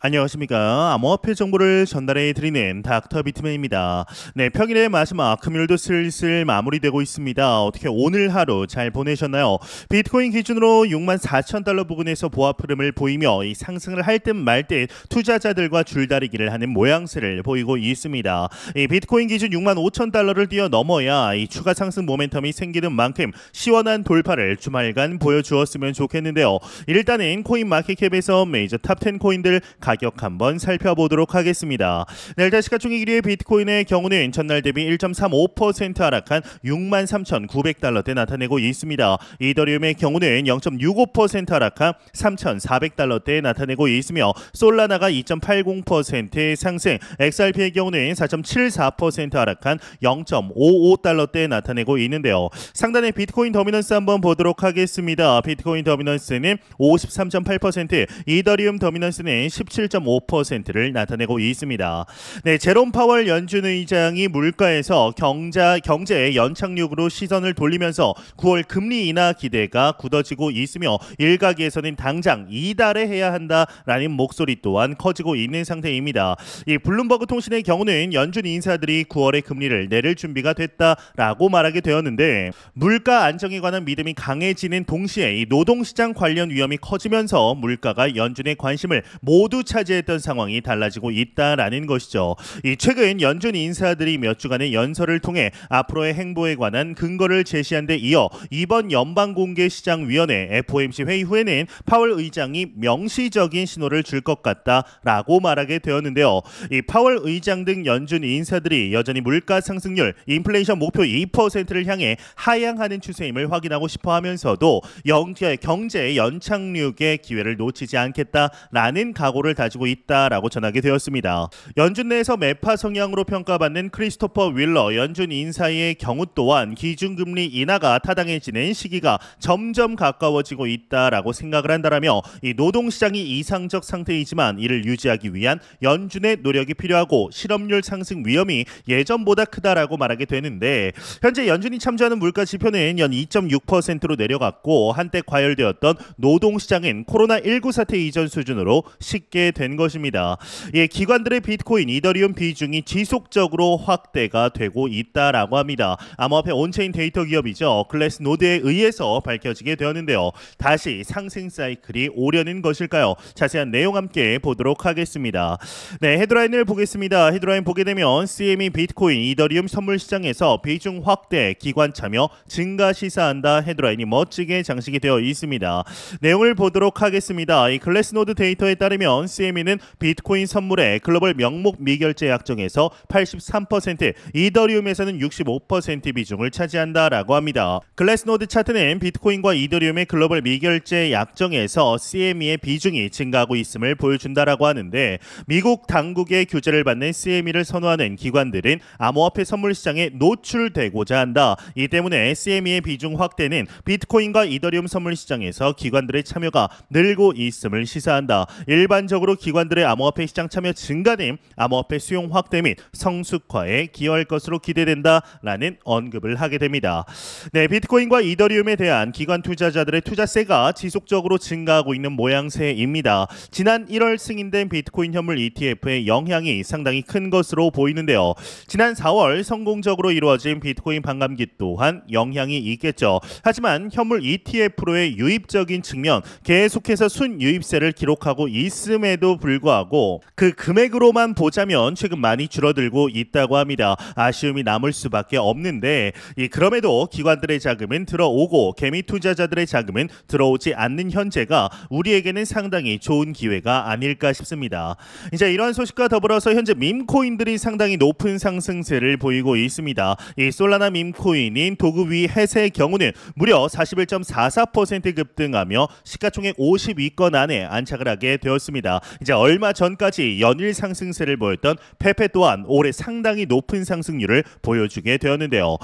안녕하십니까. 암호화폐 정보를 전달해 드리는 닥터 비트맨입니다. 네, 평일의 마지막 금요일도 슬슬 마무리되고 있습니다. 어떻게 오늘 하루 잘 보내셨나요? 비트코인 기준으로 64,000달러 부근에서 보합 흐름을 보이며 이 상승을 할 듯 말 듯 투자자들과 줄다리기를 하는 모양새를 보이고 있습니다. 이 비트코인 기준 65,000달러를 뛰어넘어야 이 추가 상승 모멘텀이 생기는 만큼 시원한 돌파를 주말간 보여주었으면 좋겠는데요. 일단은 코인 마켓캡에서 메이저 탑10 코인들 가격 한번 살펴보도록 하겠습니다. 네, 일단 시가총액 1위의 비트코인의 경우는 전날 대비 1.35% 하락한 63,900달러대 나타내고 있습니다. 이더리움의 경우는 0.65% 하락한 3,400달러대 나타내고 있으며 솔라나가 2.80% 상승, XRP의 경우는 4.74% 하락한 0.55달러대 나타내고 있는데요. 상단의 비트코인 더미넌스 한번 보도록 하겠습니다. 비트코인 더미넌스는 53.8%, 이더리움 더미넌스는 17.5%를 나타내고 있습니다. 네, 제롬 파월 연준 의장이 물가에서 경제 연착륙으로 시선을 돌리면서 9월 금리 인하 기대가 굳어지고 있으며 일각에서는 당장 이달에 해야 한다라는 목소리 또한 커지고 있는 상태입니다. 이 블룸버그 통신의 경우는 연준 인사들이 9월에 금리를 내릴 준비가 됐다라고 말하게 되었는데, 물가 안정에 관한 믿음이 강해지는 동시에 이 노동시장 관련 위험이 커지면서 물가가 연준의 관심을 모두 차지했던 상황이 달라지고 있다라는 것이죠. 이 최근 연준 인사들이 몇 주간의 연설을 통해 앞으로의 행보에 관한 근거를 제시한 데 이어 이번 연방공개시장위원회 FOMC 회의 후에는 파월 의장이 명시적인 신호를 줄 것 같다라고 말하게 되었는데요. 이 파월 의장 등 연준 인사들이 여전히 물가 상승률, 인플레이션 목표 2%를 향해 하향하는 추세임을 확인하고 싶어하면서도 경제 연착륙의 기회를 놓치지 않겠다라는 각오를 다지고 있다라고 전하게 되었습니다. 연준 내에서 매파 성향으로 평가받는 크리스토퍼 윌러 연준 인사의 경우 또한 기준금리 인하가 타당해지는 시기가 점점 가까워지고 있다라고 생각을 한다라며, 이 노동시장이 이상적 상태이지만 이를 유지하기 위한 연준의 노력이 필요하고 실업률 상승 위험이 예전보다 크다라고 말하게 되는데, 현재 연준이 참조하는 물가 지표는 연 2.6%로 내려갔고 한때 과열되었던 노동시장은 코로나19 사태 이전 수준으로 쉽게 된 것입니다. 예, 기관들의 비트코인, 이더리움 비중이 지속적으로 확대가 되고 있다라고 합니다. 암호화폐 온체인 데이터 기업이죠. 글래스노드에 의해서 밝혀지게 되었는데요. 다시 상승 사이클이 오려는 것일까요? 자세한 내용 함께 보도록 하겠습니다. 네, 헤드라인을 보겠습니다. 헤드라인 보게 되면 CME 비트코인, 이더리움 선물 시장에서 비중 확대, 기관 참여 증가 시사한다. 헤드라인이 멋지게 장식이 되어 있습니다. 내용을 보도록 하겠습니다. 이 글래스노드 데이터에 따르면 CME는 비트코인 선물의 글로벌 명목 미결제 약정에서 83%, 이더리움에서는 65% 비중을 차지한다라고 합니다. 글래스노드 차트는 비트코인과 이더리움의 글로벌 미결제 약정에서 CME의 비중이 증가하고 있음을 보여준다라고 하는데, 미국 당국의 규제를 받는 CME를 선호하는 기관들은 암호화폐 선물 시장에 노출되고자 한다. 이 때문에 CME의 비중 확대는 비트코인과 이더리움 선물 시장에서 기관들의 참여가 늘고 있음을 시사한다. 일반적으로 기관들의 암호화폐 시장 참여 증가는 암호화폐 수용 확대 및 성숙화에 기여할 것으로 기대된다라는 언급을 하게 됩니다. 네, 비트코인과 이더리움에 대한 기관 투자자들의 투자세가 지속적으로 증가하고 있는 모양새입니다. 지난 1월 승인된 비트코인 현물 ETF의 영향이 상당히 큰 것으로 보이는데요. 지난 4월 성공적으로 이루어진 비트코인 반감기 또한 영향이 있겠죠. 하지만 현물 ETF로의 유입적인 측면, 계속해서 순유입세를 기록하고 있음에도 불구하고 그 금액으로만 보자면 최근 많이 줄어들고 있다고 합니다. 아쉬움이 남을 수밖에 없는데, 그럼에도 기관들의 자금은 들어오고 개미 투자자들의 자금은 들어오지 않는 현재가 우리에게는 상당히 좋은 기회가 아닐까 싶습니다. 이제 이러한 소식과 더불어서 현재 밈코인들이 상당히 높은 상승세를 보이고 있습니다. 이 솔라나 밈코인인 도그위 햇의 경우는 무려 41.44% 급등하며 시가총액 50위권 안에 안착을 하게 되었습니다. 이제 얼마 전까지 연일 상승세를 보였던 페페 또한 올해 상당히 높은 상승률을 보여주게 되었는데요.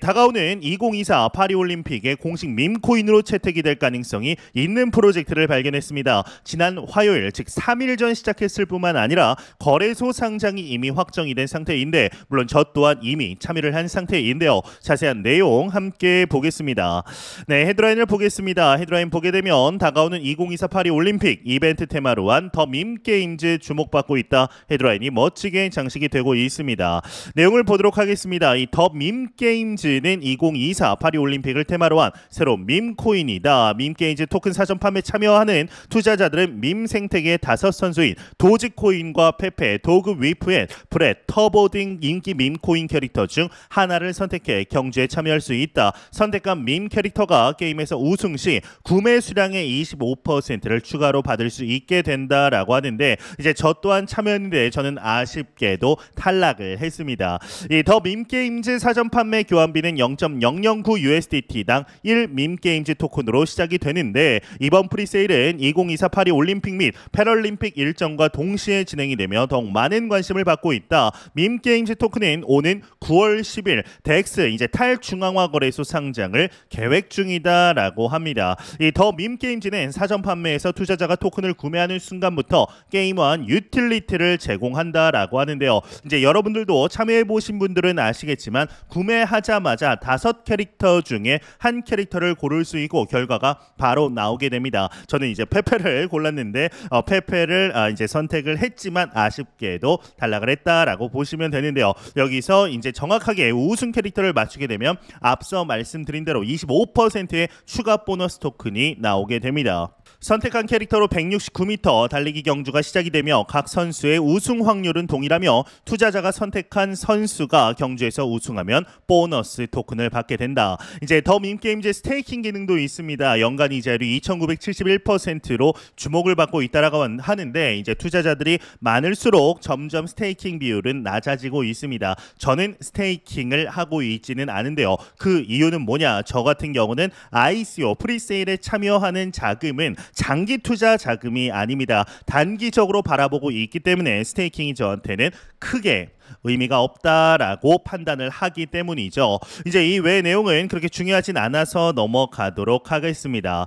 다가오는 2024 파리올림픽의 공식 밈코인으로 채택이 될 가능성이 있는 프로젝트를 발견했습니다. 지난 화요일, 즉 3일 전 시작했을 뿐만 아니라 거래소 상장이 이미 확정이 된 상태인데, 물론 저 또한 이미 참여를 한 상태인데요. 자세한 내용 함께 보겠습니다. 네, 헤드라인을 보겠습니다. 헤드라인 보게 되면 다가오는 2024 파리올림픽 이벤트 테마로 한 더 밈게임즈 주목받고 있다. 헤드라인이 멋지게 장식이 되고 있습니다. 내용을 보도록 하겠습니다. 이 더 밈게임즈는 2024 파리올림픽을 테마로 한 새로운 밈코인이다. 밈게임즈 토큰 사전 판매 참여하는 투자자들은 밈 생태계의 5선수인 도지코인과 페페, 도그 위프앤, 브렛, 터보 등 인기 밈코인 캐릭터 중 하나를 선택해 경주에 참여할 수 있다. 선택한 밈 캐릭터가 게임에서 우승 시 구매 수량의 25%를 추가로 받을 수 있게 된다라고 하는데 이제 저 또한 참여했는데 저는 아쉽게도 탈락을 했습니다. 이 더 밈게임즈 사전 판매 교환비는 0.009 USDT당 1 밈게임즈 토큰으로 시작이 되는데 이번 프리세일은 2024 파리 올림픽 및 패럴림픽 일정과 동시에 진행이 되며 더욱 많은 관심을 받고 있다. 밈게임즈 토큰은 오는 9월 10일 덱스 이제 탈중앙화 거래소 상장을 계획 중이다라고 합니다. 이 더 밈게임즈는 사전 판매에서 투자자가 토큰을 구매하는 순간부터 게임원 유틸리티를 제공한다라고 하는데요. 이제 여러분들도 참여해 보신 분들은 아시겠지만 구매하자마자 5캐릭터 중에 한 캐릭터를 고를 수 있고 결과가 바로 나오게 됩니다. 저는 이제 페페를 골랐는데 페페를 이제 선택을 했지만 아쉽게도 탈락을 했다라고 보시면 되는데요. 여기서 이제 정확하게 우승 캐릭터를 맞추게 되면 앞서 말씀드린 대로 25%의 추가 보너스 토큰이 나오게 됩니다. 선택한 캐릭터로 169m 달리기 경주가 시작이 되며 각 선수의 우승 확률은 동일하며 투자자가 선택한 선수가 경주에서 우승하면 보너스 토큰을 받게 된다. 이제 더 밈게임즈 스테이킹 기능도 있습니다. 연간 이자율이 2,971%로 주목을 받고 있다라고 하는데 이제 투자자들이 많을수록 점점 스테이킹 비율은 낮아지고 있습니다. 저는 스테이킹을 하고 있지는 않은데요. 그 이유는 뭐냐? 저 같은 경우는 ICO 프리세일에 참여하는 자금은 장기 투자 자금이 아닙니다. 단기적으로 바라보고 있기 때문에 스테이킹이 저한테는 크게 의미가 없다라고 판단을 하기 때문이죠. 이제 이 외의 내용은 그렇게 중요하진 않아서 넘어가도록 하겠습니다.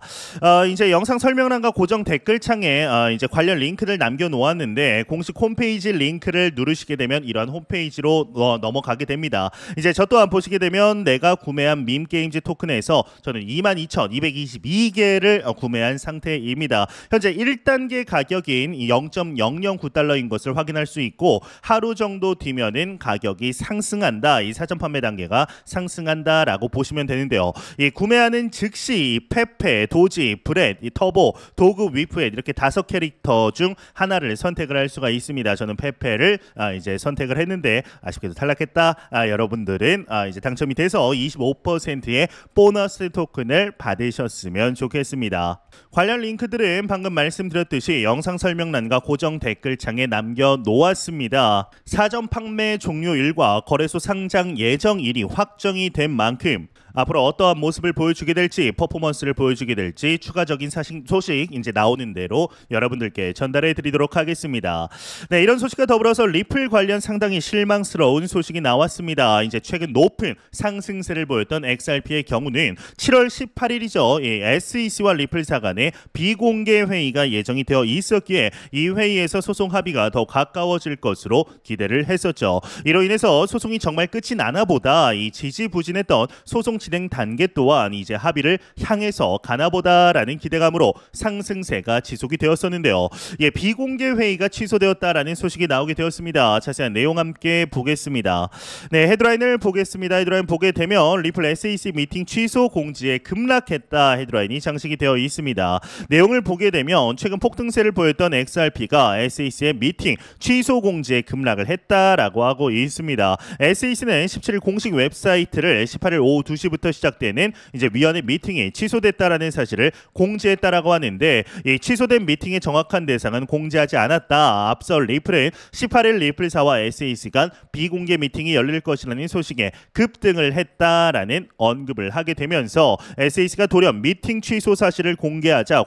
이제 영상 설명란과 고정 댓글창에 이제 관련 링크를 남겨놓았는데 공식 홈페이지 링크를 누르시게 되면 이러한 홈페이지로 넘어가게 됩니다. 이제 저 또한 보시게 되면 내가 구매한 밈게임즈 토큰에서 저는 22,222개를 구매한 상태입니다. 현재 1단계 가격인 0.009달러인 것을 확인할 수 있고 하루 정도 뒤면은 가격이 상승한다. 이 사전 판매 단계가 상승한다라고 보시면 되는데요. 이 구매하는 즉시 페페, 도지, 브렛, 이 터보, 도그, 위프에 이렇게 5캐릭터 중 하나를 선택을 할 수가 있습니다. 저는 페페를 이제 선택을 했는데 아쉽게도 탈락했다. 여러분들은 이제 당첨이 돼서 25%의 보너스 토큰을 받으셨으면 좋겠습니다. 관련 링크들은 방금 말씀드렸듯이 영상 설명란과 고정 댓글창에 남겨놓았습니다. 사전 판매 종료일과 거래소 상장 예정일이 확정이 된 만큼 앞으로 어떠한 모습을 보여주게 될지 퍼포먼스를 보여주게 될지 추가적인 소식 이제 나오는 대로 여러분들께 전달해 드리도록 하겠습니다. 네, 이런 소식과 더불어서 리플 관련 상당히 실망스러운 소식이 나왔습니다. 이제 최근 높은 상승세를 보였던 XRP의 경우는 7월 18일이죠. SEC와 리플사 간의 비공개 회의가 예정이 되어 있었기에 이 회의에서 소송 합의가 더 가까워질 것으로 기대를 했었죠. 이로 인해서 소송이 정말 끝이 나나 보다 이 지지부진했던 소송 진행 단계 또한 이제 합의를 향해서 가나보다라는 기대감으로 상승세가 지속이 되었었는데요. 비공개 회의가 취소되었다라는 소식이 나오게 되었습니다. 자세한 내용 함께 보겠습니다. 네, 헤드라인을 보겠습니다. 헤드라인 보게 되면 리플 SEC 미팅 취소 공지에 급락했다 헤드라인이 장식이 되어 있습니다. 내용을 보게 되면 최근 폭등세를 보였던 XRP가 SEC의 미팅 취소 공지에 급락을 했다라고 하고 있습니다. SEC는 17일 공식 웹사이트를 18일 오후 2시 부터 시작되는 이제 위원회 미팅이 취소됐다라는 사실을 공지했다라고 하는데 이 취소된 미팅의 정확한 대상은 공지하지 않았다. 앞서 리플은 18일 리플사와 SEC 간 비공개 미팅이 열릴 것이라는 소식에 급등을 했다라는 언급을 하게 되면서 SEC가 돌연 미팅 취소 사실을 공지하자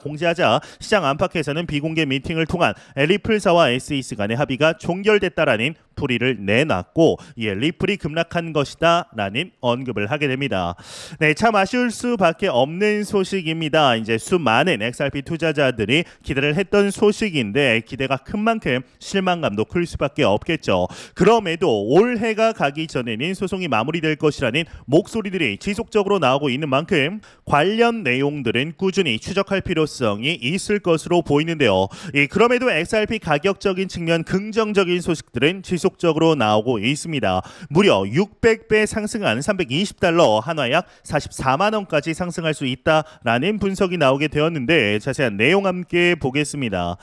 시장 안팎에서는 비공개 미팅을 통한 리플사와 SEC 간의 합의가 종결됐다라는 풀이를 내놨고 이에 리플이 급락한 것이다 라는 언급을 하게 됩니다. 네, 참 아쉬울 수밖에 없는 소식입니다. 이제 수많은 XRP 투자자들이 기대를 했던 소식인데 기대가 큰 만큼 실망감도 클 수밖에 없겠죠. 그럼에도 올해가 가기 전에는 소송이 마무리될 것이라는 목소리들이 지속적으로 나오고 있는 만큼 관련 내용들은 꾸준히 추적할 필요성이 있을 것으로 보이는데요. 그럼에도 XRP 가격적인 측면 긍정적인 소식들은 지속적으로 나오고 있습니다. 무려 600배 상승한 $320, 한화 약 44만 원까지 상승할 수 있다라는 분석이 나오게 되었는데 자세한 내용 함께 보겠습니다.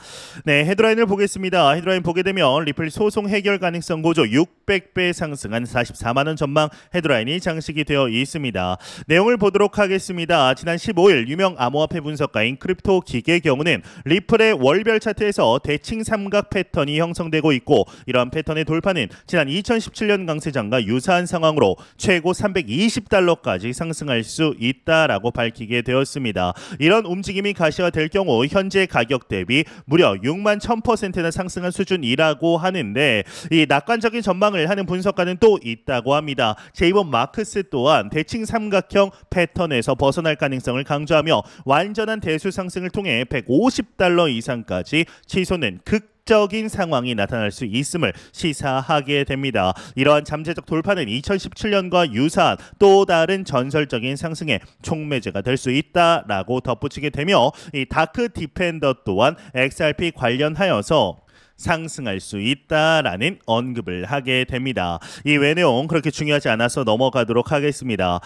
네, 헤드라인을 보겠습니다. 헤드라인 보게 되면 리플 소송 해결 가능성 고조 600배 상승한 44만 원 전망 헤드라인이 장식이 되어 있습니다. 내용을 보도록 하겠습니다. 지난 15일 유명 암호화폐 분석가인 크립토 기계의 경우는 리플의 월별 차트에서 대칭 삼각 패턴이 형성되고 있고 이러한 패턴의 돌파는 지난 2017년 강세장과 유사한 상황으로 최고 $320까지 상승할 수 있다라고 밝히게 되었습니다. 이런 움직임이 가시화될 경우 현재 가격 대비 무려 6만 1000%나 상승한 수준이라고 하는데 이 낙관적인 전망을 하는 분석가는 또 있다고 합니다. 제이번 마크스 또한 대칭 삼각형 패턴에서 벗어날 가능성을 강조하며 완전한 대수 상승을 통해 $150 이상까지 치솟는 적인 상황이 나타날 수 있음을 시사하게 됩니다. 이러한 잠재적 돌파는 2017년과 유사한 또 다른 전설적인 상승의 촉매제가 될 수 있다라고 덧붙이게 되며 이 다크 디펜더 또한 XRP 관련하여서 상승할 수 있다라는 언급을 하게 됩니다. 이 외 내용 그렇게 중요하지 않아서 넘어가도록 하겠습니다.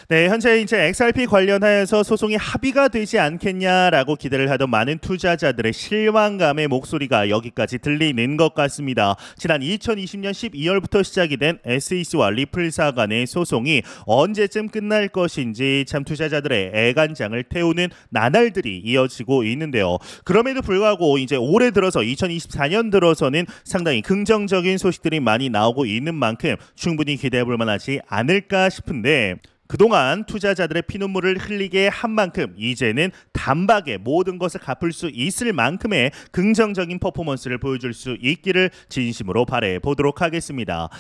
네, 현재 이제 XRP 관련하여서 소송이 합의가 되지 않겠냐라고 기대를 하던 많은 투자자들의 실망감의 목소리가 여기까지 들리는 것 같습니다. 지난 2020년 12월부터 시작이 된 SEC와 리플사 간의 소송이 언제쯤 끝날 것인지 참 투자자들의 애간장을 태우는 나날들이 이어지고 있는데요. 그럼에도 불구하고 이제 올해 들어서 2024년 들어서는 상당히 긍정적인 소식들이 많이 나오고 있는 만큼 충분히 기대해 볼 만하지 않을까 싶은데 그동안 투자자들의 피눈물을 흘리게 한 만큼 이제는 단박에 모든 것을 갚을 수 있을 만큼의 긍정적인 퍼포먼스를 보여줄 수 있기를 진심으로 바라보도록 보도록 하겠습니다.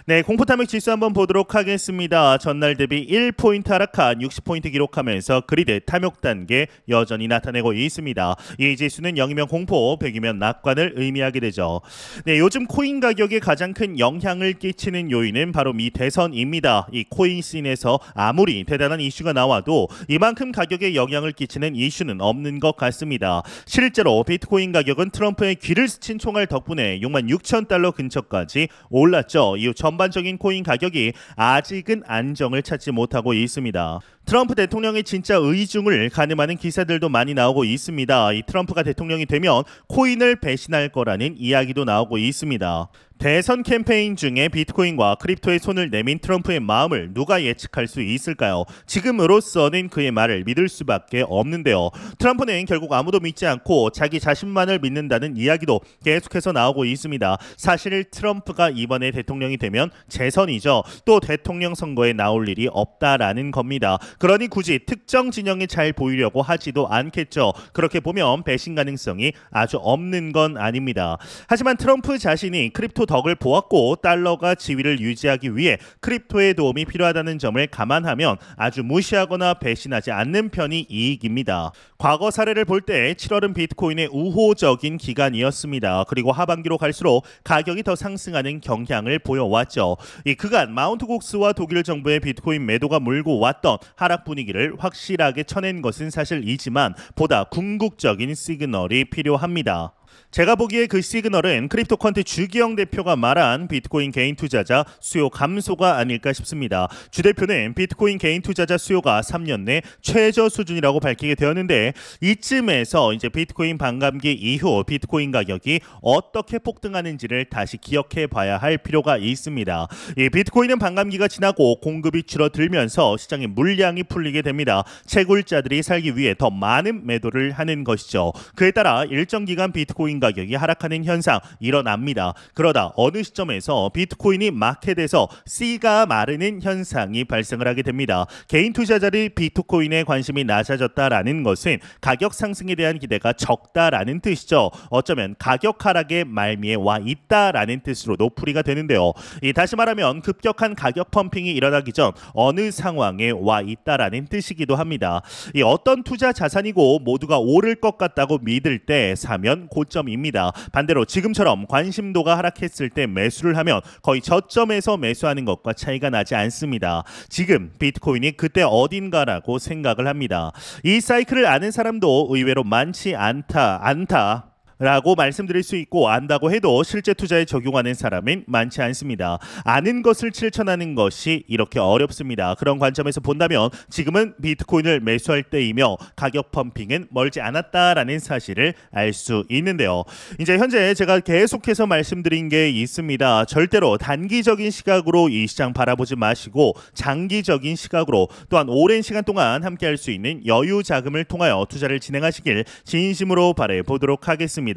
네, 공포탐욕 지수 한번 보도록 하겠습니다. 전날 대비 1포인트 하락한 60포인트 기록하면서 그리드 탐욕 단계 여전히 나타내고 있습니다. 이 지수는 0이면 공포, 100이면 낙관을 의미하게 되죠. 네, 요즘 코인 가격에 가장 큰 영향을 끼치는 요인은 바로 미 대선입니다. 이 코인 씬에서 아무리 대단한 이슈가 나와도 이만큼 가격에 영향을 끼치는 이슈는 없는 것 같습니다. 실제로 비트코인 가격은 트럼프의 귀를 스친 총알 덕분에 66,000달러 근처까지 올랐죠. 이후 전반적인 코인 가격이 아직은 안정을 찾지 못하고 있습니다. 트럼프 대통령의 진짜 의중을 가늠하는 기사들도 많이 나오고 있습니다. 이 트럼프가 대통령이 되면 코인을 배신할 거라는 이야기도 나오고 있습니다. 대선 캠페인 중에 비트코인과 크립토에 손을 내민 트럼프의 마음을 누가 예측할 수 있을까요? 지금으로서는 그의 말을 믿을 수밖에 없는데요. 트럼프는 결국 아무도 믿지 않고 자기 자신만을 믿는다는 이야기도 계속해서 나오고 있습니다. 사실 트럼프가 이번에 대통령이 되면 재선이죠. 또 대통령 선거에 나올 일이 없다라는 겁니다. 그러니 굳이 특정 진영에 잘 보이려고 하지도 않겠죠. 그렇게 보면 배신 가능성이 아주 없는 건 아닙니다. 하지만 트럼프 자신이 크립토 덕을 보았고 달러가 지위를 유지하기 위해 크립토의 도움이 필요하다는 점을 감안하면 아주 무시하거나 배신하지 않는 편이 이익입니다. 과거 사례를 볼 때 7월은 비트코인의 우호적인 기간이었습니다. 그리고 하반기로 갈수록 가격이 더 상승하는 경향을 보여왔죠. 이 그간 마운트 곡스와 독일 정부의 비트코인 매도가 몰고 왔던 하락 분위기를 확실하게 쳐낸 것은 사실이지만 보다 궁극적인 시그널이 필요합니다. 제가 보기에 그 시그널은 크립토컨트 주기영 대표가 말한 비트코인 개인 투자자 수요 감소가 아닐까 싶습니다. 주 대표는 비트코인 개인 투자자 수요가 3년 내 최저 수준이라고 밝히게 되었는데 이쯤에서 이제 비트코인 반감기 이후 비트코인 가격이 어떻게 폭등하는지를 다시 기억해 봐야 할 필요가 있습니다. 이 비트코인은 반감기가 지나고 공급이 줄어들면서 시장의 물량이 풀리게 됩니다. 채굴자들이 살기 위해 더 많은 매도를 하는 것이죠. 그에 따라 일정 기간 비트코인 비트코인 가격이 하락하는 현상 일어납니다. 그러다 어느 시점에서 비트코인이 마켓에서 C가 마르는 현상이 발생을 하게 됩니다. 개인 투자자들이 비트코인에 관심이 낮아졌다라는 것은 가격 상승에 대한 기대가 적다라는 뜻이죠. 어쩌면 가격 하락의 말미에 와 있다라는 뜻으로도 풀이가 되는데요. 다시 말하면 급격한 가격 펌핑이 일어나기 전 어느 상황에 와 있다라는 뜻이기도 합니다. 어떤 투자 자산이고 모두가 오를 것 같다고 믿을 때 사면 고점입니다. 반대로 지금처럼 관심도가 하락했을 때 매수를 하면 거의 저점에서 매수하는 것과 차이가 나지 않습니다. 지금 비트코인이 그때 어딘가라고 생각을 합니다. 이 사이클을 아는 사람도 의외로 많지 않다 라고 말씀드릴 수 있고, 안다고 해도 실제 투자에 적용하는 사람은 많지 않습니다. 아는 것을 실천하는 것이 이렇게 어렵습니다. 그런 관점에서 본다면 지금은 비트코인을 매수할 때이며 가격 펌핑은 멀지 않았다라는 사실을 알 수 있는데요. 이제 현재 제가 계속해서 말씀드린 게 있습니다. 절대로 단기적인 시각으로 이 시장 바라보지 마시고 장기적인 시각으로, 또한 오랜 시간 동안 함께 할 수 있는 여유 자금을 통하여 투자를 진행하시길 진심으로 바라보도록 하겠습니다.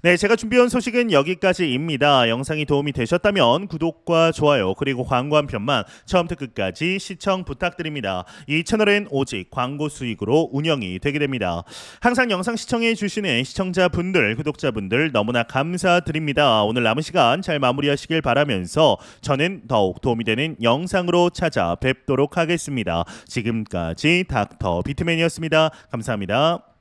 네, 제가 준비한 소식은 여기까지입니다. 영상이 도움이 되셨다면 구독과 좋아요 그리고 광고 한 편만 처음부터 끝까지 시청 부탁드립니다. 이 채널은 오직 광고 수익으로 운영이 되게 됩니다. 항상 영상 시청해 주시는 시청자분들, 구독자분들 너무나 감사드립니다. 오늘 남은 시간 잘 마무리하시길 바라면서 저는 더욱 도움이 되는 영상으로 찾아뵙도록 하겠습니다. 지금까지 닥터 비트맨이었습니다. 감사합니다.